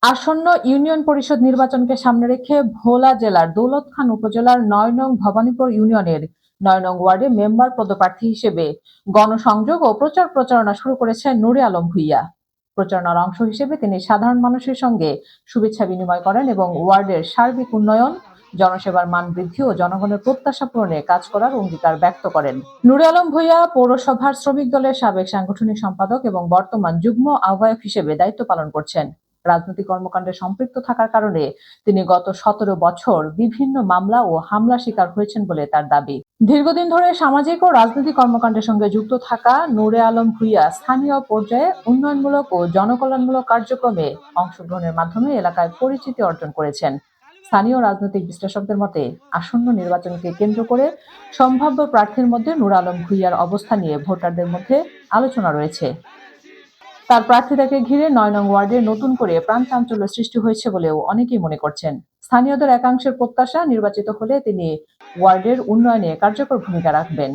আসন্ন ইউনিয়ন পরিষদ নির্বাচনকে সামনে রেখে ভোলা জেলার দৌলতখান উপজেলার ৯ নং ভবানীপুর ইউনিয়নের ৯ নং ওয়ার্ডে মেম্বার পদপ্রার্থী হিসেবে গণসংযোগ ও প্রচার প্রচারণা শুরু করেছেন নূরে আলম ভূঁইয়া। প্রচারণার অংশ হিসেবে তিনি সাধারণ মানুষের সঙ্গে শুভেচ্ছা বিনিময় করেন এবং ওয়ার্ডের সার্বিক উন্নয়ন, জনসেবার মান বৃদ্ধি ও জনগণের প্রত্যাশা পূরণে কাজ করার অঙ্গীকার ব্যক্ত করেন। নূরে আলম ভূঁইয়া পৌরসভার শ্রমিক দলের সাবেক সাংগঠনিক সম্পাদক এবং বর্তমান যুগ্ম আহ্বায়ক হিসেবে দায়িত্ব পালন করছেন। রাজনৈতিক কর্মকাণ্ডে সম্পৃক্ত থাকার কারণে তিনি গত ১৭ বছর বিভিন্ন মামলা ও হামলার শিকার হয়েছেন বলে তার দাবি। দীর্ঘদিন ধরে সামাজিক ও রাজনৈতিক কর্মকাণ্ডের সঙ্গে যুক্ত থাকা নূরে আলম ভূঁইয়া স্থানীয় পর্যায়ে উন্নয়নমূলক ও জনকল্যাণমূলক কার্যক্রমে অংশগ্রহণের মাধ্যমে এলাকায় পরিচিতি অর্জন করেছেন। স্থানীয় রাজনৈতিক বিশ্লেষকদের মতে আসন্ন নির্বাচনকে কেন্দ্র করে সম্ভাব্য প্রার্থীর মধ্যে নূরে আলম ভূঁইয়ার অবস্থান নিয়ে ভোটারদের মধ্যে আলোচনা রয়েছে। তার প্রার্থীতাকে ঘিরে ৯ নং ওয়ার্ডে নতুন করে প্রাণচাঞ্চল্য সৃষ্টি হয়েছে বলেও অনেকেই মনে করছেন। স্থানীয়দের একাংশের প্রত্যাশা, নির্বাচিত হলে তিনি ওয়ার্ডের উন্নয়নে কার্যকর ভূমিকা রাখবেন।